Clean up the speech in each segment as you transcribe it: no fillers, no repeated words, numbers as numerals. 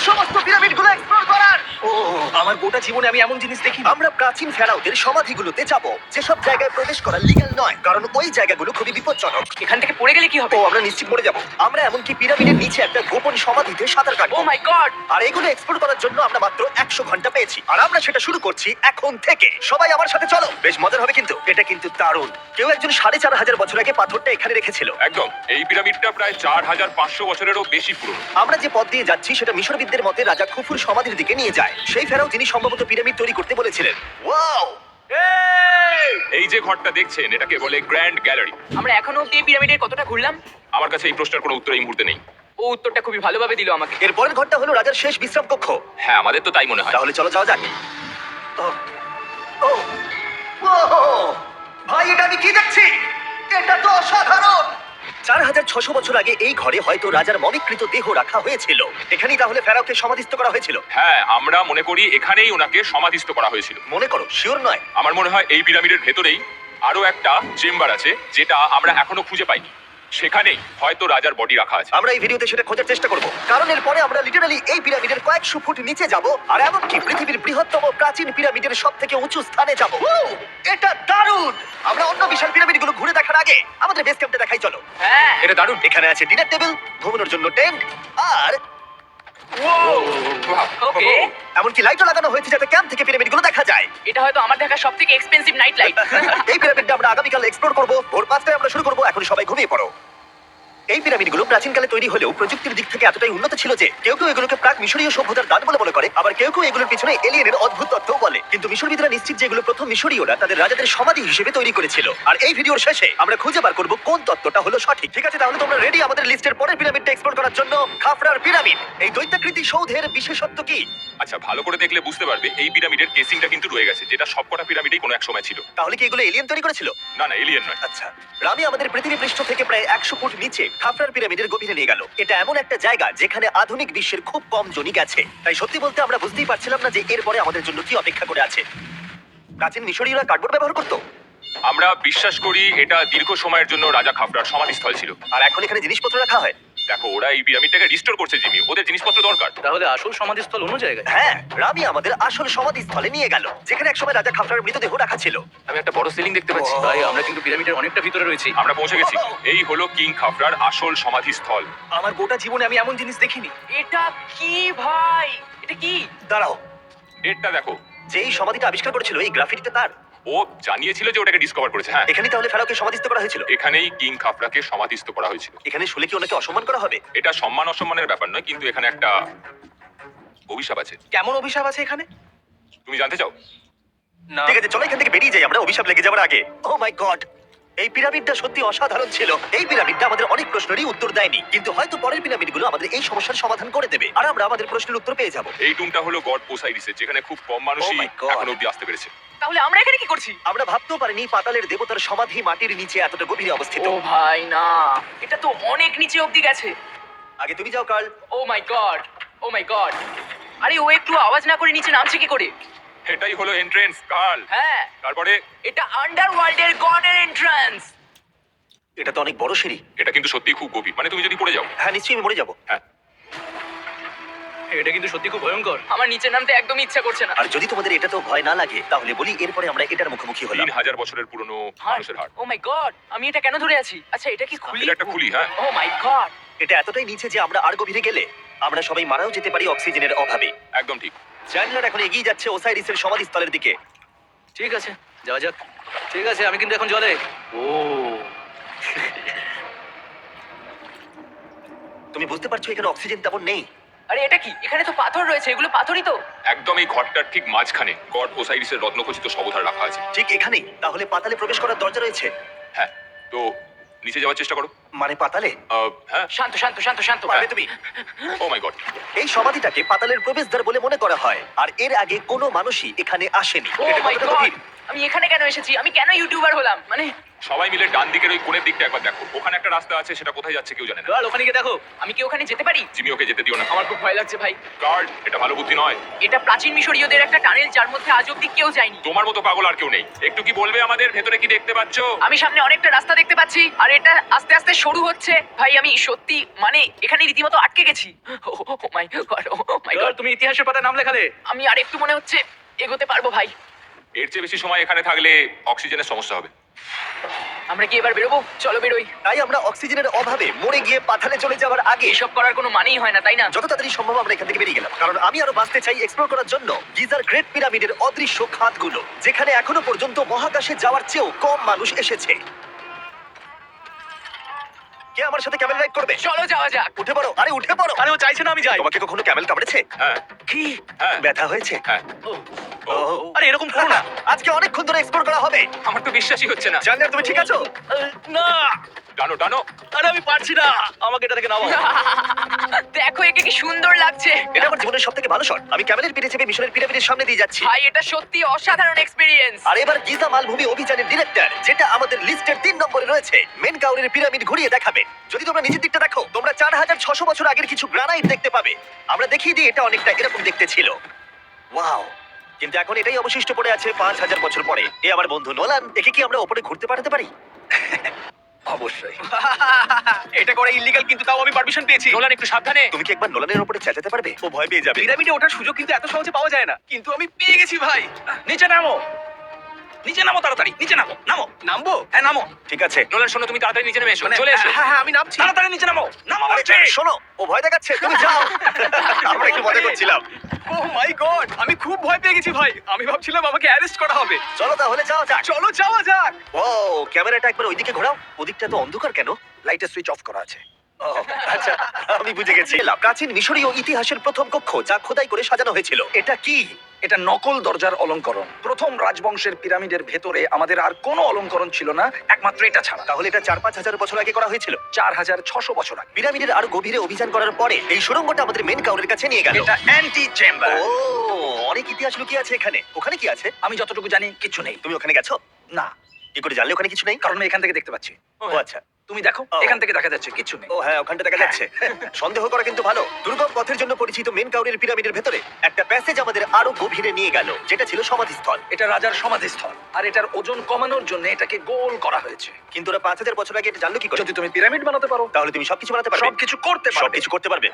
সমস্ত পিরামিডগুলো এক্সপ্লোর করার। ও আমার গোটা জীবনে আমি এমন জিনিস দেখি আমরা প্রাচীন ফেরাওদের সমাধিগুলোতে যাব, যেসব জায়গায় প্রবেশ করা লিগ্যাল নয়, কারণ ওই জায়গাগুলো খুবই বিপজ্জনক। এখান থেকে পড়ে গেলে কি হবে? ও আমরা নিশ্চিত পড়ে যাব। আমরা এমনকি পিরামিডের নিচে একটা গোপন সমাধিতে সাঁতার ও কাটবো। মাই গড! আর এগুলো এক্সপ্লোর করার জন্য আমরা মাত্র 100 ঘন্টা পেয়েছি, আর আমরা সেটা শুরু করছি এখন থেকে। সবাই আমার সাথে চলো, বেশ মজার হবে কিন্তু। এটা কিন্তু দারুণ। কেউ একজন 4500 বছর আগে পাথরটা এখানে রেখেছিল। একদম, এই পিরামিডটা প্রায় 4500 বছরেরও বেশি পুরনো। আমরা যে পথ দিয়ে যাচ্ছি সেটা মিশরবিদদের মতে রাজা খুফুর সমাধির দিকে নিয়ে যায়, সেই ফেরাও যিনি সম্ভবত পিরামিড তৈরি করতে বলেছিলেন। ওয়াও! এই যে ঘরটা দেখছেন এটাকে বলে গ্র্যান্ড গ্যালারি। আমরা এখনো অব্দি এই পিরামিডের কতটা ঘুরলাম? আমার কাছে এই প্রশ্নের কোনো উত্তর এই মুহূর্তে নেই। ও উত্তরটা খুবই ভালোভাবে দিল আমাকে। এর পরের ঘরটা হলো রাজার শেষ বিশ্রাম কক্ষ। হ্যাঁ, আমাদের তো তাই মনে হয়। তাহলে চলো যাওয়া যাক। ও, ও, ও, ভাই এটা আমি কি দেখছি? এটা তো অসাধারণ। 4600 বছর আগে এই ঘরে হয়তো রাজার মমিকৃত দেহ রাখা হয়েছিল। এখানেই তাহলে ফেরাওকে সমাধিস্থ করা হয়েছিল। হ্যাঁ, আমরা মনে করি এখানেই ওনাকে সমাধিস্থ করা হয়েছিল। মনে করো, শিওর নয়। আমার মনে হয় এই পিরামিডের ভেতরেই আরো একটা চেম্বার আছে যেটা আমরা এখনো খুঁজে পাইনি। সেখানেই হয়তো রাজার বডি রাখা আছে। আমরা এই ভিডিওতে সেটা খোঁজার চেষ্টা করব, কারণ এরপরে আমরা লিটারালি এই পিরামিডের কয়েকশো ফুট নিচে যাব, আর এমনকি পৃথিবীর বৃহত্তম প্রাচীন পিরামিডের সব থেকে উঁচু স্থানে যাব। এটা দারুণ! আমরা অন্য বিশাল পিরামিডগুলো ঘুরে দেখার আগে আমাদের বেস ক্যাম্পটা দেখাই চলো। হ্যাঁ। এটা দারুণ। এখানে আছে ডিনার টেবিল, ঘুমানোর জন্য টেন্ট, আর ওকে। এমনকি লাইটও লাগানো হয়েছে যাতে ক্যাম্প থেকে পিরামিডগুলো দেখা যায়। এটা হয়তো আমার দেখা সবথেকে এক্সপেন্সিভ নাইট লাইট। এই পিরামিডটা আমরা আগামীকাল এক্সপ্লোর করব। ভোর 5টায় আমরা শুরু করব। এখন সবাই ঘুমিয়ে পড়ো। এই পিরামিডগুলো প্রাচীনকালে তৈরি হলেও প্রযুক্তির দিক থেকে এতটাই উন্নত ছিল যে কেউ কেউ এগুলোকে প্রাক মিশরীয় সভ্যতার দান বলে মনে করে, আবার কেউ কেউ এগুলোর পিছনে এলিয়েনের অদ্ভুত তত্ত্বও বলে। কিন্তু মিশরবিদরা নিশ্চিত যে এগুলো প্রথম মিশরীয়রা তাদের রাজাদের সমাধি হিসেবে তৈরি করেছিল। আর এই ভিডিওর শেষে আমরা খুঁজে বার করব কোন তত্ত্বটা হলো সঠিক। ঠিক আছে, তাহলে তোমরা রেডি আমাদের লিস্টের পরের পিরামিডটা এক্সপ্লোর করার জন্য? খাফরার পিরামিড। এই দৈত্যাকৃতি সৌধের বিশেষত্ব কি? আচ্ছা, ভালো করে দেখলে বুঝতে পারবে এই পিরামিডের কেসিংটা কিন্তু রয়ে গেছে, যেটা সবকটা পিরামিডেই কোনো এক সময় ছিল। তাহলে কি এগুলো এলিয়েন তৈরি করেছিল? না না, এলিয়েন নয়। আচ্ছা, রামি আমাদের পৃথিবী পৃষ্ঠ থেকে প্রায় 100 ফুট নিচে খাফরার পিরামিডের গভীরে নিয়ে গেল। এটা এমন একটা জায়গা যেখানে আধুনিক বিশ্বের খুব কম জনই গেছে। তাই সত্যি বলতে আমরা বুঝতেই পারছিলাম না যে এরপরে আমাদের জন্য কি অপেক্ষা করে আছে। প্রাচীন মিশরীয়রা কার্ডবোর্ড ব্যবহার করতো, আমরা বিশ্বাস করি এটা দীর্ঘ সময়ের জন্য রাজা খাফরার সমাধিস্থল ছিল। আর এখন এখানে জিনিসপত্র রাখা হয়। দেখো, ওরা এই পিরামিডটাকে রিস্টোর করছে জিমি, ওদের জিনিসপত্র দরকার। তাহলে আসল সমাধিস্থল অন্য জায়গায়। হ্যাঁ, রামি আমাদের আসল সমাধিস্থলে নিয়ে গেল, যেখানে একসময় রাজা খাফরার মৃতদেহ রাখা ছিল। আমি একটা বড় সিলিং দেখতে পাচ্ছি। ভাই আমরা কিন্তু পিরামিডের অনেকটা ভিতরে রয়েছি। আমরা পৌঁছে গেছি। এই হলো কিং খাফরার আসল সমাধিস্থল। আমার গোটা জীবনে আমি এমন জিনিস দেখিনি। এটা কি ভাই? এটা কি? দাঁড়াও, ডেটটা দেখো। যেই সমাধিটা আবিষ্কার করেছিল এই গ্রাফিটিটা তার। ও জানিয়েছিল যে ওটাকে ডিসকভার করেছে। হ্যাঁ, এখানেই তাহলে ফেরাওকে সমাধিস্থ করা হয়েছিল। এখানেই কিং খাফরাকে সমাধিস্থ করা হয়েছিল। এখানে শুলে কি ওনাকে অসম্মান করা হবে? এটা সম্মান অসম্মানের ব্যাপার নয়, কিন্তু এখানে একটা অভিশাপ আছে। কেমন অভিশাপ আছে এখানে? তুমি জানতে চাও? না। ঠিক আছে, চলো এখান থেকে বেরিয়ে যাই আমরা অভিশাপ লেগে যাওয়ার আগে। ও মাই গড, এই পিরামিডটা সত্যি অসাধারণ ছিল। এই পিরামিডটা আমাদের অনেক প্রশ্নেরই উত্তর দেয়নি, কিন্তু হয়তো পরের পিরামিডগুলো আমাদের এই সমস্যার সমাধান করে দেবে, আর আমরা আমাদের প্রশ্নের উত্তর পেয়ে যাব। এই টুমটা হলো গড পোসাইডিসের, যেখানে খুব কম মানুষই Oh my God. এখন অব্দি আসতে পেরেছে। তাহলে আমরা এখানে কি করছি? আমরা ভাবতেও পারিনি পাতালের দেবতার সমাধি মাটির নিচে এতটা গভীরে অবস্থিত। ও ভাই না, এটা তো অনেক নিচে অব্দি গেছে। আগে তুমি যাও curl. O my god, oh my god. আরে ও একটু আওয়াজ না করে নিচে নামছে কি করে? এটাই হলো এন্ট্রেন্স, কার্ল। হ্যাঁ, তারপরে এটা আন্ডারওয়ার্ল্ডের গডের এন্ট্রান্স। এটা তো অনেক বড় সিঁড়ি। এটা কিন্তু সত্যি খুব গভীর, মানে তুমি যদি পড়ে যাও। হ্যাঁ, নিশ্চয়ই আমি মরে যাবো। হ্যাঁ, এটা কিন্তু সত্যি খুব ভয়ঙ্কর। আমার নিচে নামতে একদম ইচ্ছা করছে না। আর যদি তোমাদের এটা তো ভয় না লাগে তাহলে বলি এরপরে আমরা এটার মুখোমুখি হলাম। 3000 বছরের পুরনো মানুষের হাড়। ও মাই গড, আমি এটা কেন ধরে আছি? আচ্ছা, এটা কি খুলি? এটা একটা খুলি। হ্যাঁ, ও মাই গড। এটা এতটাই নিচে যে আমরা আর গভীরে গেলে আমরা সবাই মারাও যেতে পারি অক্সিজেনের অভাবে। একদম ঠিক। চ্যান্ডলার এখন এগিয়ে যাচ্ছে ওসাইরিসের সমাধিস্থলের দিকে। ঠিক আছে, যাওয়া যাক। ঠিক আছে, আমি কিন্তু এখন জলে। ও তুমি বুঝতে পারছো এখানে অক্সিজেন তেমন নেই। আরে এটা কি? এখানে তো পাথর রয়েছে, এগুলো পাথরই তো। একদম এই ঘরটার ঠিক মাঝখানে গড ওসাইরিসের রত্নখচিত শবধার রাখা আছে। ঠিক এখানেই তাহলে পাতালে প্রবেশ করার দরজা রয়েছে। হ্যাঁ, তো নিচে যাওয়ার চেষ্টা করো। মানে পাতালে হ্যাঁ। শান্ত শান্ত শান্ত শান্ত। পারবে তুমি? ও মাই গড। এই সমাধিটাকে পাতালের প্রবেশদ্বার বলে মনে করা হয়, আর এর আগে কোনো মানুষই এখানে আসেনি। ও এটা মাই কতটা গড। গভীর? আমি এখানে কেন এসেছি? আমি কেন ইউটিউবার হলাম? মানে সবাই মিলে ডান দিকের ওই কোণের দিকটা একবার দেখো, ওখানে একটা রাস্তা আছে, সেটা কোথায় যাচ্ছে কেউ জানে না। গার্ল ওখানে গিয়ে দেখো। আমি কি ওখানে যেতে পারি? জিমি, ওকে যেতে দিও না। আমার খুব ভয় লাগছে ভাই। গার্ড, এটা ভালো বুদ্ধি নয়। এটা প্রাচীন মিশরীয়দের একটা টানেল যার মধ্যে আজ অব্দি কেউ যায়নি। তোমার মতো পাগল আর কেউ নেই। একটু কি বলবে আমাদের ভেতরে কি দেখতে পাচ্ছো? আমি সামনে অনেকটা রাস্তা দেখতে পাচ্ছি আর এটা আস্তে আস্তে সরু হচ্ছে। ভাই আমি সত্যি মানে এখানে রীতিমতো আটকে গেছি। Oh my god, oh my girl god. তুমি ইতিহাসের পাতায় নাম লেখালে। আমি আর একটু মনে হচ্ছে এগোতে পারবো ভাই। এর চেয়ে বেশি সময় এখানে থাকলে অক্সিজেনের সমস্যা হবে। আমরা কি এবার বেরোবো? চলো বেরোই। তাই আমরা অক্সিজেনের অভাবে মরে গিয়ে পাতালে চলে যাওয়ার আগে এসব করার কোনো মানেই হয় না, তাই না? যত তাড়াতাড়ি সম্ভব আমরা এখান থেকে বেরিয়ে গেলাম, কারণ আমি আরো বাঁচতে চাই এক্সপ্লোর করার জন্য গিজার গ্রেট পিরামিডের অদৃশ্য খাতগুলো, যেখানে এখনো পর্যন্ত মহাকাশে যাওয়ার চেয়েও কম মানুষ এসেছে। কে আমার সাথে ক্যামেল রাইড করবে? চলো যাওয়া যাক। উঠে পড়ো, আরে উঠে পড়ো। আরে ও চাইছে না আমি যাই। তোমাকে কখনো ক্যামেল কামড়েছে? হ্যাঁ কি হ্যাঁ ব্যথা হয়েছে? হ্যাঁ। ও, ও, আরে এরকম করো না। আজকে অনেকক্ষণ ধরে এক্সপ্লোর করা হবে। আমার তো বিশ্বাসই হচ্ছে না। জানলার তুমি ঠিক আছো? না, টানো টানো। আরে আমি পারছি না, আমাকে এটা থেকে নামাও। দেখো একে কি সুন্দর লাগছে। এটা আমার জীবনের সবথেকে ভালো শট। আমি ক্যামেলের পিঠে চেপে মিশরের পিরামিডের সামনে দিয়ে যাচ্ছি। ভাই এটা সত্যি অসাধারণ এক্সপেরিয়েন্স। আর এবার গিজা মালভূমি অভিযানের ডিরেক্টর, যেটা আমাদের লিস্টের 3 নম্বরে রয়েছে, মেন কাউরের পিরামিড ঘুরিয়ে দেখাবে। যদি তোমরা নিচের দিকটা দেখো, তোমরা 4600 বছর আগের কিছু গ্রানাইট দেখতে পাবে। আমরা দেখিয়ে দিই, এটা অনেকটা এরকম দেখতে ছিল। ওয়াও! কিন্তু এখন এটাই অবশিষ্ট পড়ে আছে 5000 বছর পরে। এ আমার বন্ধু নোলান, একে কি আমরা উপরে ঘুরতে পাঠাতে পারি? অবশ্যই। এটা করা ইল্লিগাল, কিন্তু তাও আমি পারমিশন পেয়েছি। নোলান, একটু সাবধানে। তুমি কি একবার নোলানের উপরে চেঁচাতে পারবে? ও ভয় পেয়ে যাবে। পিরামিডে ওঠার সুযোগ কিন্তু এত সহজে পাওয়া যায় না, কিন্তু আমি পেয়ে গেছি ভাই। নিচে নামো, নিচে নামো তাড়াতাড়ি, নিচে নামো। নামো, নামবো? হ্যাঁ নামো। ঠিক আছে। নোলান, শোনো, তুমি তাড়াতাড়ি নিচে নেমে এসো। মানে, চলে এসো। হ্যাঁ হ্যাঁ আমি নামছি। তাড়াতাড়ি নিচে নামো, নামো আরে বলছি। শোনো, ও ভয় দেখাচ্ছে, তুমি যাও। আমরা একটু মজা করছিলাম। ও মাই গড, আমি খুব ভয় পেয়ে গেছি ভাই। আমি ভাবছিলাম আমাকে অ্যারেস্ট করা হবে। চলো তাহলে যাও যাক। চলো যাওয়া যাক। ও, ক্যামেরাটা একবার ওইদিকে ঘোরাও। ওদিকটা তো অন্ধকার কেন? লাইটের সুইচ অফ করা আছে। ও, আচ্ছা, আমি বুঝে গেছি। প্রাচীন মিশরীয় ইতিহাসের প্রথম কক্ষ, যা খোদাই করে সাজানো হয়েছিল। এটা কি? এটা নকল দরজার অলঙ্করণ। প্রথম রাজবংশের পিরামিডের ভেতরে আমাদের আর কোনো অলঙ্করণ ছিল না, একমাত্র এটা ছাড়া। তাহলে এটা 4-5 হাজার বছর আগে করা হয়েছিল। 4600 বছর আগে। পিরামিডের আরো গভীরে অভিযান করার পরে এই সুড়ঙ্গটা আমাদের মেন কাউরের কাছে নিয়ে গেল। এটা অ্যান্টি চেম্বার। ও, অনেক ইতিহাস লুকিয়ে আছে এখানে। ওখানে কি আছে? আমি যতটুকু জানি কিছু নেই। তুমি ওখানে গেছো? না, কি করে জানলে ওখানে কিছু নেই? কারণ আমি এখান থেকে দেখতে পাচ্ছি। ও আচ্ছা। তুমি দেখো, ও। এখান থেকে দেখা যাচ্ছে কিছু নেই। ও হ্যাঁ, ওখানটা দেখা যাচ্ছে। সন্দেহ করা কিন্তু ভালো। দুর্গম পথের জন্য পরিচিত মেন কাউরের পিরামিডের ভেতরে একটা প্যাসেজ আমাদের আরো গভীরে নিয়ে গেল, যেটা ছিল সমাধিস্থল। এটা রাজার সমাধিস্থল, আর এটার ওজন কমানোর জন্য এটাকে গোল করা হয়েছে। কিন্তু ওরা 5000 বছর আগে এটা জানলো কি করে? যদি তুমি পিরামিড বানাতে পারো, তাহলে তুমি সবকিছু বানাতে পারবে। সবকিছু করতে পারবে। সবকিছু করতে পারবে।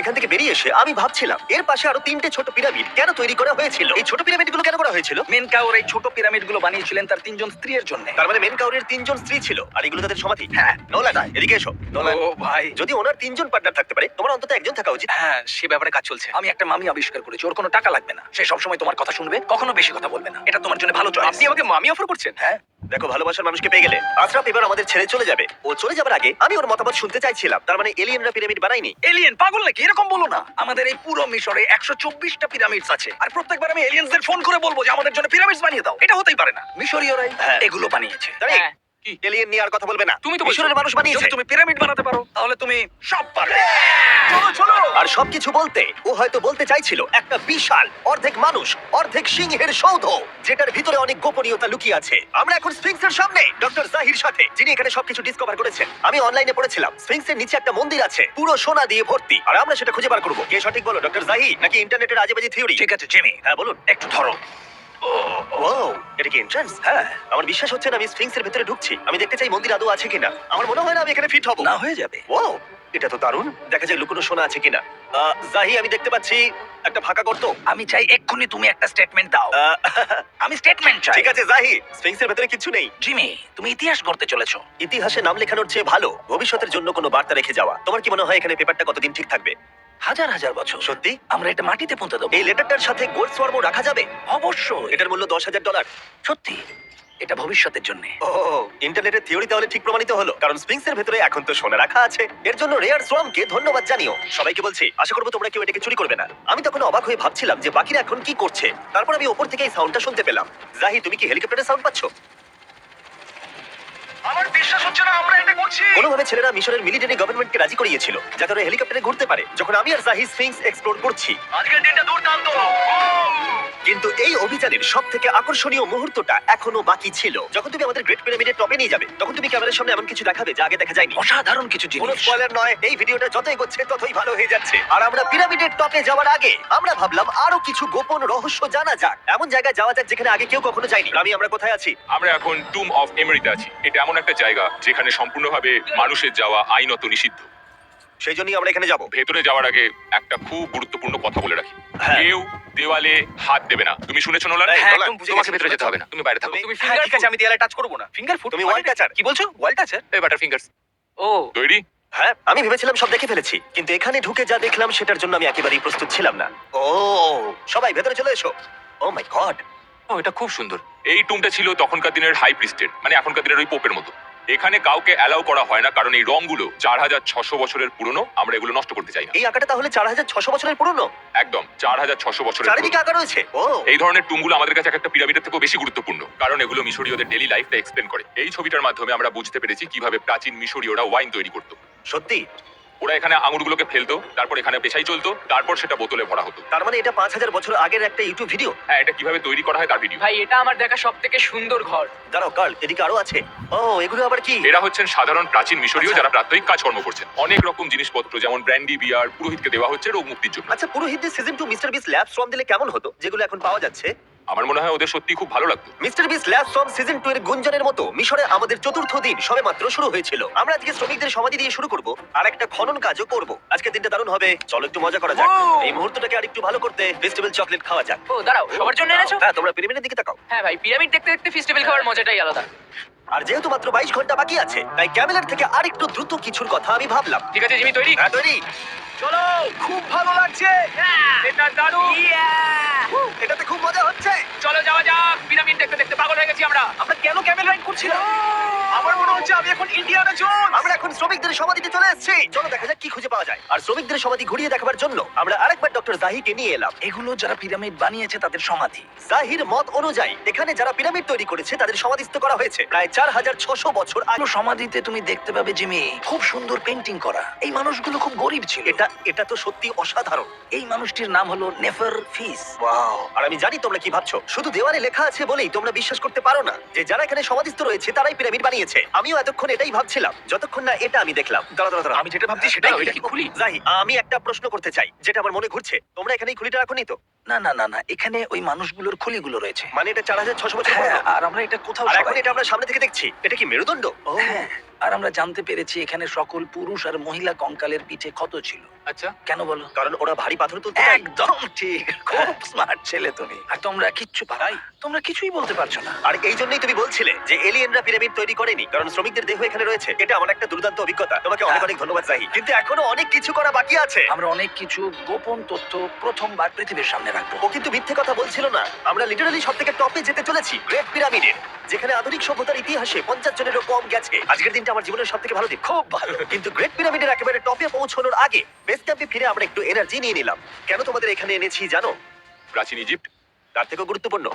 এখান থেকে বেরিয়ে এসে আমি ভাবছিলাম, এর পাশে আরো 3টে ছোট পিরামিড কেন তৈরি করা হয়েছিল? এই ছোট পিরামিডগুলো কেন করা হয়েছিল? মেনকাউর এই ছোট পিরামিডগুলো বানিয়েছিলেন তার 3 জন স্ত্রীর জন্য। তার মানে মেন কাউরের 3 জন স্ত্রী ছিল, আর এগুলো তাদের সমাধি। হ্যাঁ। নোলান, এদিকে এসো। নোলান, ও ভাই, যদি ওনার 3 জন পার্টনার থাকতে পারে, তোমার অন্তত একজন থাকা উচিত। হ্যাঁ, সে ব্যাপারে কাজ চলছে। আমি একটা মামি আবিষ্কার করেছি, ওর কোনো টাকা লাগবে না। সে সবসময় তোমার কথা শুনবে, কখনো বেশি কথা বলবে না। এটা তোমার জন্য ভালো চয়েস। আপনি আমাকে মামি অফার করছেন? হ্যাঁ, দেখো, ভালোবাসার মানুষকে পেয়ে গেলে আশরাফ এবার আমাদের ছেড়ে চলে যাবে। ও চলে যাবার আগে আমি ওর মতামত শুনতে চাইছিলাম। তার মানে এলিয়েনরা পিরামিড বানায়নি? এলিয়েন পাগল নাকি? এরকম বলো না। আমাদের এই পুরো মিশরে 124টা পিরামিডস আছে, আর প্রত্যেকবার আমি এলিয়েন্সদের ফোন করে বলবো যে আমাদের জন্য পিরামিডস বানিয়ে দাও। এটা হতেই পারে না। মিশরীয়রাই হ্যাঁ। এগুলো বানিয়েছে। তাই হ্যাঁ। কি? এলিয়েন নিয়ে আর কথা বলবে না। তুমি তো বলছো। মিশরের মানুষ বানিয়েছে। যদি তুমি পিরামিড বানাতে পারো, তাহলে তুমি সব পারবে। চলো চলো। আর সবকিছু বলতে ও হয়তো বলতে চাইছিল একটা বিশাল অর্ধেক মানুষ অর্ধেক সিংহের সৌধ, যেটার ভিতরে অনেক গোপনীয়তা লুকিয়ে আছে। আমরা এখন স্ফিংসের সামনে ডক্টর জাহির সাথে, যিনি এখানে সবকিছু ডিসকভার করেছেন। আমি অনলাইনে পড়েছিলাম স্ফিংসের নিচে একটা মন্দির আছে পুরো সোনা দিয়ে ভর্তি, আর আমরা সেটা খুঁজে বার করবো। কে সঠিক বলো, ডক্টর জাহি নাকি ইন্টারনেটের আজেবাজি থিওরি? ঠিক আছে জিমি, হ্যাঁ বলুন। একটু ধরো। ও, এটা কি এন্ট্রান্স? হ্যাঁ, আমার বিশ্বাস হচ্ছে না আমি স্ফিংসের ভিতরে ঢুকছি। আমি দেখতে চাই মন্দির আদৌ আছে কিনা। আমার মনে হয় না আমি এখানে ফিট হব। না হয়ে যাবে। ও, এটা তো দারুণ। দেখা যায় লুকোনো সোনা আছে কিনা। জাহি, আমি দেখতে পাচ্ছি একটা ফাঁকা গর্ত। আমি চাই এক্ষুনি তুমি একটা স্টেটমেন্ট দাও। আহ, আমি স্টেটমেন্ট চাই। ঠিক আছে জাহি, স্ফিংসের ভেতরে কিছু নেই। জিমি, তুমি ইতিহাস করতে চলেছো। ইতিহাসে নাম লেখানোর চেয়ে ভালো ভবিষ্যতের জন্য কোনো বার্তা রেখে যাওয়া। তোমার কি মনে হয় এখানে পেপারটা কতদিন ঠিক থাকবে? হাজার হাজার বছর। সত্যি? আমরা এটা মাটিতে পুঁতে দেবো। এই লেটারটার সাথে গোল্ড সোয়ার্ম রাখা যাবে? অবশ্যই। এটার মূল্য $10,000। সত্যি, এটা ভবিষ্যতের জন্য। ও, ইন্টারনেটের থিওরি তাহলে ঠিক প্রমাণিত হলো, কারণ স্ফিংসের ভেতরে এখন তো সোনা রাখা আছে। এর জন্য রেয়ার সোয়ামকে ধন্যবাদ জানিও। সবাইকে বলছি, আশা করবো তোমরা কেউ এটাকে চুরি করবে না। আমি তখন অবাক হয়ে ভাবছিলাম যে বাকিরা এখন কি করছে। তারপর আমি ওপর থেকে এই সাউন্ডটা শুনতে পেলাম। জাহি, তুমি কি হেলিকপ্টারের সাউন্ড পাচ্ছ? আমার বিশ্বাস হচ্ছে না আমরা এটা করছি। কোনোভাবে ছেলেরা মিশরের মিলিটারি গভর্নমেন্টকে রাজি করিয়েছিল যাতে ওরা হেলিকপ্টারে ঘুরতে পারে যখন আমি আর জাহি স্ফিংস এক্সপ্লোর করছি। আজকের দিনটা দুর্দান্ত। কিন্তু এই অভিযানের সব থেকে আকর্ষণীয় মুহূর্তটা এখনো বাকি ছিল। যখন তুমি আমাদের গ্রেট পিরামিডের টপে নিয়ে যাবে তখন তুমি ক্যামেরার সামনে এমন কিছু দেখাবে যা আগে দেখা যায়নি। অসাধারণ কিছু কোনো জিনিস। স্পয়লার নয়, এই ভিডিওটা যত এগোচ্ছে ততই ভালো হয়ে যাচ্ছে। আর আমরা পিরামিডের টপে যাওয়ার আগে আমরা ভাবলাম আরো কিছু গোপন রহস্য জানা যাক, এমন জায়গায় যাওয়া যাক যেখানে আগে কেউ কখনো যায়নি। আমরা কোথায় আছি? আমরা এখন টুম অফ এমেরিতে আছি। এটা এমন একটা জায়গা যেখানে সম্পূর্ণভাবে মানুষের যাওয়া আইনত নিষিদ্ধ। সেই জন্যই আমরা এখানে যাব। ভেতরে যাওয়ার আগে একটা খুব গুরুত্বপূর্ণ কথা বলে রাখি, হ্যাঁ। কেউ দেওয়ালে হাত দেবে না। তুমি শুনেছো নোলান? হ্যাঁ, একদম বুঝে তোমাকে গেছি, ভেতরে যেতে হবে না, তুমি বাইরে থাকো। তুমি ফিঙ্গার, ঠিক আছে আমি দেয়ালে টাচ করব না। ফিঙ্গার ফুড, তুমি wall toucher? কি বলছো? ওয়াল টাচার? এই বাটার ফিঙ্গারস ও তৈরি? হ্যাঁ, আমি ভেবেছিলাম সব দেখে ফেলেছি, কিন্তু এখানে ঢুকে যা দেখলাম সেটার জন্য আমি একেবারেই প্রস্তুত ছিলাম না। ও, সবাই ভেতরে চলে এসো। ও মাই গড, ও এটা খুব সুন্দর। এই টুমটা ছিল তখনকার দিনের হাই প্রিস্টের, মানে এখনকার দিনের ওই পোপের মতো। এখানে কাউকে অ্যালাউ করা হয় না কারণ এই রংগুলো 4600 বছরের পুরনো, আমরা এগুলো নষ্ট করতে চাই না। এই আঁকাটা তাহলে 4600 বছরের পুরনো? একদম 4600 বছরের চারিদিকে পুরনো। আঁকা রয়েছে। ও, এই ধরনের টুমগুলো আমাদের কাছে একটা পিরামিডের থেকেও বেশি গুরুত্বপূর্ণ কারণ এগুলো মিশরীয়দের ডেইলি লাইফটা এক্সপ্লেন করে। এই ছবিটার মাধ্যমে আমরা বুঝতে পেরেছি কিভাবে প্রাচীন মিশরীয়রা ওয়াইন তৈরি করতো। সত্যি? ওরা এখানে আঙুরগুলোকে ফেলতো, তারপর এখানে পেশাই চলতো, তারপর সেটা বোতলে ভরা হতো। তার মানে এটা 5000 বছর আগের একটা ইউটিউব ভিডিও। হ্যাঁ, এটা কিভাবে তৈরি করা হয় তার ভিডিও। ভাই এটা আমার দেখা সব থেকে সুন্দর ঘর। দাঁড়াও কার্ল, এদিকে আরো আছে। ও, এগুলো আবার কি? এরা হচ্ছেন সাধারণ প্রাচীন মিশরীয় আচ্ছা। যারা প্রাত্যহিক কাজকর্ম করছেন। অনেক রকম জিনিসপত্র যেমন ব্র্যান্ডি, বিয়ার পুরোহিতকে দেওয়া হচ্ছে রোগ মুক্তির জন্য। আচ্ছা, পুরোহিতদের সিজন 2 মিস্টার বিস ল্যাব সোয়াম দিলে কেমন হতো, যেগুলো এখন পাওয়া যাচ্ছে? আমার মনে হয় ওদের সত্যি খুব ভালো লাগতো। মিস্টার বিস ল্যাব সোয়াম সিজন 2 এর গুঞ্জনের মতো মিশরে আমাদের চতুর্থ দিন সবেমাত্র শুরু হয়েছিল। আমরা আজকে শ্রমিকদের সমাধি দিয়ে শুরু করব আর একটা খনন কাজও করব। আজকে দিনটা দারুণ হবে, চলো একটু মজা করা যাক। Wow! এই মুহূর্তটাকে আর একটু ভালো করতে ফেস্টিভ্যাল চকলেট খাওয়া যাক। ও দাঁড়াও, সবার জন্য এনেছো? হ্যাঁ, তোমরা পিরামিডের দিকে তাকাও। হ্যাঁ ভাই, পিরামিড দেখতে দেখতে ফেস্টিভ্যাল খাওয়ার মজাটাই আলাদা। আর যেহেতু মাত্র 22 ঘন্টা বাকি আছে তাই ক্যামেলার থেকে আরেকটু দ্রুত কিছুর কথা আমি ভাবলাম। ঠিক আছে জিমি, তৈরি? হ্যাঁ, তৈরি। চলো, খুব ভালো লাগছে। এটা দারুণ। এটাতে খুব মজা হচ্ছে। চলো যাওয়া যাক, পিরামিড দেখতে দেখতে পাগল হয়ে গেছি আমরা। আমরা কেন ক্যামেল রাইড করছিলাম? আমার মনে হচ্ছে আমি এখন ইন্ডিয়ানা জোনস। আমরা এখন শ্রমিকদের সমাধিতে চলে এসেছি। চলো দেখা যাক কি খুঁজে পাওয়া যায়। আর শ্রমিকদের সমাধি ঘুরিয়ে দেখাবার জন্য আমরা আরেকবার ডক্টর জাহিকে নিয়ে এলাম। এগুলো যারা পিরামিড বানিয়েছে তাদের সমাধি। জাহির মত অনুযায়ী এখানে যারা পিরামিড তৈরি করেছে তাদের সমাধিস্থ করা হয়েছে প্রায় 4600 বছর আগে। এগুলো সমাধিতে তুমি দেখতে পাবে জিমি, খুব সুন্দর পেন্টিং করা। এই মানুষগুলো খুব গরিব ছিল। এটা তো সত্যি অসাধারণ। এই মানুষটির নাম হলো নেফার ফিস। ওয়াও! আর আমি জানি তোমরা কি ভাবছো, শুধু দেওয়ালে লেখা আছে বলেই তোমরা বিশ্বাস করতে পারো না যে যারা এখানে সমাধিস্থ রয়েছে তারাই পিরামিড বানিয়েছে। আমিও এতক্ষণ এটাই ভাবছিলাম যতক্ষণ না এটা আমি দেখলাম। দাঁড়া, আমি যেটা ভাবছি সেটাই এটা কি খুলি? জাহি, আমি একটা প্রশ্ন করতে চাই যেটা আমার মনে ঘুরছে। তোমরা এখানে এই খুলিটা রাখোনি তো? না না না না, এখানে ওই মানুষগুলোর খুলিগুলো রয়েছে। মানে এটা 4600 বছর হ্যাঁ, পুরনো। আর আমরা এটা কোথাও আর এখন সবাই- এটা আমরা সামনে থেকে দেখছি। এটা কি মেরুদণ্ড? ও, হ্যাঁ, আর আমরা জানতে পেরেছি এখানে সকল পুরুষ আর মহিলা কঙ্কালের পিঠে ক্ষত ছিল। আচ্ছা, কেন বলো? কারণ ওরা ভারী পাথর তুলতে চায়। একদম ঠিক, খুব স্মার্ট ছেলে তুমি। আর তোমরা কিচ্ছু পারাই, তোমরা কিছুই বলতে পারছো না। আর এই জন্যই তুমি বলছিলে যে এলিয়েনরা পিরামিড তৈরি করেনি কারণ শ্রমিকদের দেহ এখানে রয়েছে। এটা আমার একটা দুর্দান্ত অভিজ্ঞতা। তোমাকে অনেক অনেক ধন্যবাদ জাহি। কিন্তু এখনো অনেক কিছু করা বাকি আছে। আমরা অনেক কিছু গোপন তথ্য প্রথমবার পৃথিবীর সামনে রাখবো। ও কিন্তু মিথ্যে কথা বলছিল না। আমরা লিটারালি সব থেকে টপে যেতে চলেছি, গ্রেট পিরামিডের, যেখানে আধুনিক সভ্যতার ইতিহাসে 50 জনেরও কম গেছে। আজকের দিনটা আমার জীবনের সব থেকে ভালো দিন। খুব ভালো। কিন্তু গ্রেট পিরামিডের একেবারে টপে পৌঁছানোর আগে বেস ক্যাম্পে ফিরে আমরা একটু এনার্জি নিয়ে নিলাম। কেন তোমাদের এখানে এনেছি জানো? প্রাচীন ইজিপ্ট। তার থেকেও গুরুত্বপূর্ণ,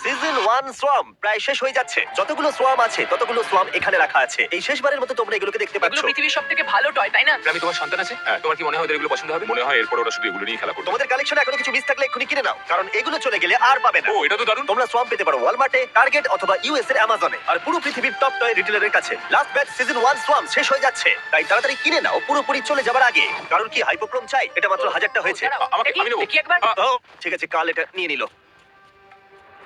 সিজন 1 সোয়াম প্রায় শেষ হয়ে যাচ্ছে। যতগুলো সোয়াম আছে ততগুলো সোয়াম এখানে রাখা আছে। এই শেষবারের মতো তোমরা এগুলোকে দেখতে পাচ্ছ। এগুলো পৃথিবীর সব থেকে ভালো টয়, তাই না? আমি তোমার সন্তান আছে, হ্যাঁ, তোমার কি মনে হয় ওদের এগুলো পছন্দ হবে? মনে হয় এরপর ওরা শুধু এগুলো নিয়ে খেলা করবে। তোমাদের কালেকশনে এখনো কিছু মিস থাকলে এক্ষুনি কিনে নাও, কারণ এগুলো চলে গেলে আর পাবে না। ও, এটা তো দারুণ। তোমরা সোয়াম পেতে পারো ওয়ালমার্টে, টার্গেট অথবা ইউএস এর অ্যামাজনে, আর পুরো পৃথিবীর টপ টয় রিটেলারের কাছে। লাস্ট ব্যাচ সিজন 1 সোয়াম শেষ হয়ে যাচ্ছে, তাই তাড়াতাড়ি কিনে নাও পুরোপুরি চলে যাবার আগে। কারণ কি হাইপোক্রোম চাই? এটা মাত্র 1000টা হয়েছে। দাঁড়াও, আমাকে- দেখি, আমি নেবো। দেখি একবার। ও ঠিক আছে, কাল এটা নিয়ে নিল।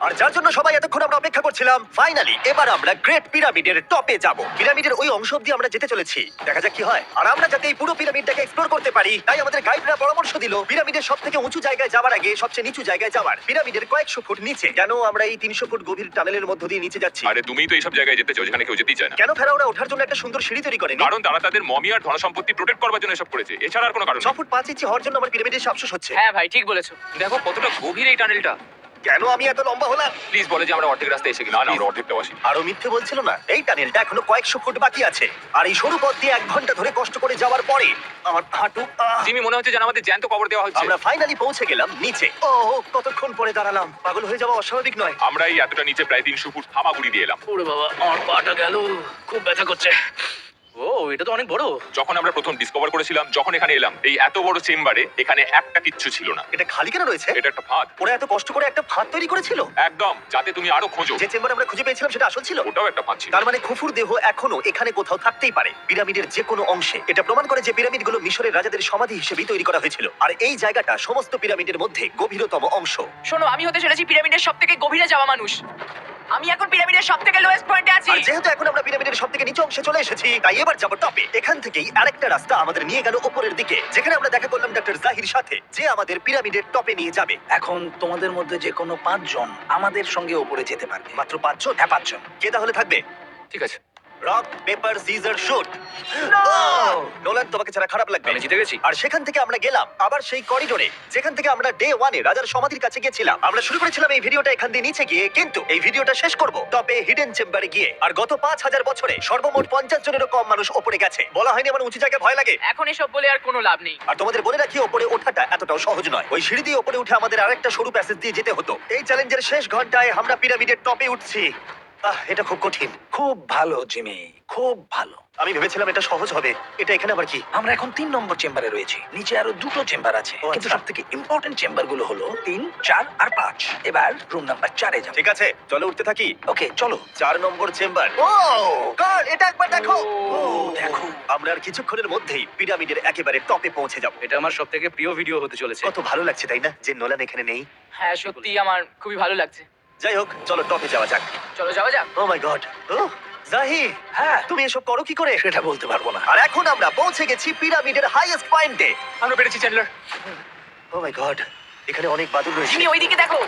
আর যার জন্য সবাই এতক্ষণ আমরা অপেক্ষা করছিলাম, ফাইনালি এবার আমরা গ্রেট পিরামিডের টপে যাব। পিরামিডের ওই অংশ অব্দি আমরা যেতে চলেছি, দেখা যাক কি হয়। আর আমরা যাতে এই পুরো পিরামিডটাকে এক্সপ্লোর করতে পারি তাই আমাদের গাইডরা পরামর্শ দিল পিরামিডের সব থেকে উঁচু জায়গায় যাওয়ার আগে সবচেয়ে নিচু জায়গায় যাওয়ার। পিরামিডের কয়েকশো ফুট নিচে। কেন আমরা এই 300 ফুট গভীর টানেলের মধ্য দিয়ে নিচে যাচ্ছি? আরে তুমিই তো এইসব জায়গায় যেতে চাও যেখানে কেউ যেতেই চায় না। কেন ফেরাওরা ওঠার জন্য একটা সুন্দর সিঁড়ি তৈরি করেনি? কারণ তারা তাদের মমি আর ধনসম্পত্তি প্রোটেক্ট করবার জন্য এসব করেছে, এছাড়া আর কোনো কারণ 6 নেই। ফুট 5 ইঞ্চি হওয়ার জন্য আমার পিরামিডের এসে আফসোস হচ্ছে। হ্যাঁ ভাই, ঠিক বলেছো। দেখো কতটা গভীর এই টানেলটা। কেন আমি এত লম্বা হলাম? প্লিজ বলে যে আমরা অর্ধেক রাস্তায় এসে গেছি। না আমরা অর্ধেকটাও আসি। আরো মিথ্যে বলছিল না। এই টানেলটা এখনো কয়েকশো ফুট বাকি আছে, আর এই সরু পথ দিয়ে 1 ঘন্টা ধরে কষ্ট করে যাওয়ার পরে আমার হাঁটু জিমি মনে হচ্ছে যেন আমাদের জ্যান্ত কবর দেওয়া হচ্ছে। আমরা ফাইনালি পৌঁছে গেলাম নিচে। ও কতক্ষণ পরে দাঁড়ালাম, পাগল হয়ে যাওয়া অস্বাভাবিক নয়। আমরা এই এতটা নিচে প্রায় 300 ফুট হামাগুড়ি দিয়ে এলাম। ওরে বাবা, আমার পাটা গেল, খুব ব্যথা করছে। ও, এটা তো অনেক বড়। যখন আমরা প্রথম ডিসকভার করেছিলাম, যখন এখানে এলাম, এই এত বড় চেম্বারে এখানে একটা কিচ্ছু ছিল না। এটা খালি কেন রয়েছে? এটা একটা ফাঁদ। ওরা এত কষ্ট করে একটা ফাঁদ তৈরি করেছিল। একদম, যাতে তুমি আরো খোঁজো। যে চেম্বার আমরা খুঁজে পেয়েছিলাম সেটা আসল ছিল। ওটাও একটা ফাঁদ ছিল। তার মানে খুফুর দেহ এখনো এখানে কোথাও থাকতেই পারে, পিরামিডের যে কোনো অংশে। এটা প্রমাণ করে যে পিরামিডগুলো মিশরের রাজাদের সমাধি হিসেবেই তৈরি করা হয়েছিল, আর এই জায়গাটা সমস্ত পিরামিডের মধ্যে গভীরতম অংশ। শোনো, আমি হতে চলেছি পিরামিডের সব থেকে গভীরে যাওয়া মানুষ। আমি এখন পিরামিডের সব থেকে লোয়েস্ট পয়েন্টে আছি। আর যেহেতু এখন আমরা পিরামিডের সব থেকে নিচু অংশে চলে এসেছি, তাই এবার যাবো টপে। এখান থেকেই আরেকটা রাস্তা আমাদের নিয়ে গেল উপরের দিকে, যেখানে আমরা দেখা করলাম ডক্টর জাহির সাথে, যে আমাদের পিরামিডের টপে নিয়ে যাবে। এখন তোমাদের মধ্যে যে কোনো 5 জন আমাদের সঙ্গে উপরে যেতে পারবে। মাত্র 5 জন? হ্যাঁ, 5 জন। কে তাহলে থাকবে? ঠিক আছে। Rock paper scissor shoot. Nolan, তোমাকে ছাড়া খারাপ লাগবে। আমি জিতে গেছি। আর সেখান থেকে আমরা গেলাম আবার সেই করিডোরে যেখান থেকে আমরা ডে 1 এ রাজার সমাধির কাছে গেছিলাম। আমরা শুরু করেছিলাম এই ভিডিওটা এখান দিয়ে নিচে গিয়ে, কিন্তু এই ভিডিওটা শেষ করব টপে হিডেন চেম্বারে গিয়ে। আর গত 5000 বছরে সর্বমোট 50 জনেরও কম মানুষ ওপরে গেছে। বলা হয়নি আমার উঁচু জায়গায় ভয় লাগে। এখন এসব বলে আর কোনো লাভ নেই। আর তোমাদের বলে রাখি, ওপরে ওঠাটা এতটাও সহজ নয়। ওই সিঁড়ি দিয়ে ওপরে উঠে আমাদের আরেকটা সরু প্যাসেজ দিয়ে যেতে হতো। এই চ্যালেঞ্জের শেষ ঘন্টায় আমরা পিরামিডের টপে উঠছি। এটা খুব কঠিন। খুব ভালো জিমি, খুব ভালো। আমি ভেবেছিলাম এটা সহজ হবে। এটা এখানে আবার কি? আমরা এখন 3 নম্বর চেম্বারে রয়েছি। নিচে আরো 2টো চেম্বার আছে, ও, কিন্তু আচ্ছা। সব থেকে ইম্পর্টেন্ট চেম্বার গুলো হলো 3, 4 আর 5। এবার রুম নাম্বার 4 এ যাবো। ঠিক আছে, চলো উঠতে থাকি। ওকে, চলো। 4 নম্বর চেম্বার। ও গড, এটা একবার দেখো। ও দেখো, আমরা আর কিছুক্ষণের মধ্যেই পিরামিডের একেবারে টপে পৌঁছে যাব। এটা আমার সব থেকে প্রিয় ভিডিও হতে চলেছে। কত ভালো লাগছে তাই না, যে নোলান এখানে নেই। হ্যাঁ, সত্যি আমার খুবই ভালো লাগছে। যাই হোক, চলো টপে যাওয়া যাক। চলো যাওয়া যাক। ও মাই গড। ও জাহি, হ্যাঁ, তুমি এসব করো কি করে? সেটা বলতে পারবো না। আর এখন আমরা পৌঁছে গেছি পিরামিডের হাইয়েস্ট পয়েন্টে। আমরা পেরেছি চ্যান্ডলার। ও মাই গড, এখানে অনেক বাদুড় রয়েছে। জিমি, ওইদিকে দেখো।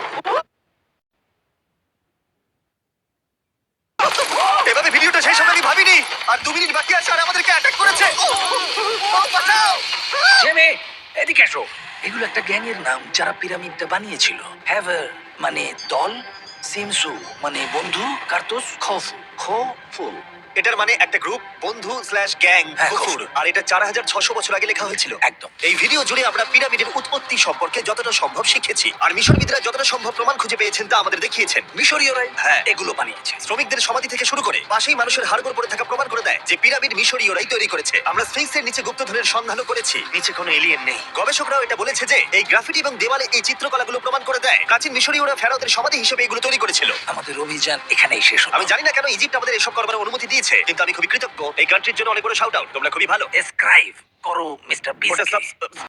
এভাবে ভিডিওটা শেষ হবে আমি ভাবিনি। আর 2 মিনিট বাকি আছে আর আমাদেরকে অ্যাটাক করেছে। ও বাঁচাও। জিমি, এদিকে এসো। এগুলো একটা গ্যাং এর নাম, যারা পিরামিডটা বানিয়েছিল। হ্যাভার মানে দল, সিমসু মানে বন্ধু, কার্তুস খফু খফু। এটার মানে একটা গ্রুপ, বন্ধু স্ল্যাশ গ্যাং, হ্যাঁ, কুকুর। আর এটা 4600 বছর আগে লেখা হয়েছিল। একদম। এই ভিডিও জুড়ে আমরা পিরামিডের উৎপত্তি সম্পর্কে যতটা সম্ভব শিখেছি, আর মিশরবিদরা যতটা সম্ভব প্রমাণ খুঁজে পেয়েছেন তা আমাদের দেখিয়েছেন। মিশরীয়রাই হ্যাঁ। এগুলো বানিয়েছে। শ্রমিকদের সমাধি থেকে শুরু করে পাশেই মানুষের হাড়গোড় পড়ে থাকা প্রমাণ করে দেয় যে পিরামিড মিশরীয়রাই তৈরি করেছে। আমরা স্ফিংসের নিচে গুপ্তধনের সন্ধানও করেছি, নিচে কোনো এলিয়েন নেই। গবেষকরাও এটা বলেছে যে এই গ্রাফিটি এবং দেওয়ালে এই চিত্রকলাগুলো প্রমাণ করে দেয় প্রাচীন মিশরীয়রা ফেরাওদের সমাধি হিসেবে এগুলো তৈরি করেছিল। আমাদের অভিযান এখানেই শেষ হলো। আমি জানি না কেন ইজিপ্ট আমাদের এসব করবার অনুমতি দিয়েছে, কিন্তু আমি খুবই কৃতজ্ঞ। এই কান্ট্রির জন্য অনেক বড় শাউট আউট। তোমরা খুবই ভালো। এসক্রাইব করো মিস্টার ওটা বিস্ট। সাবস-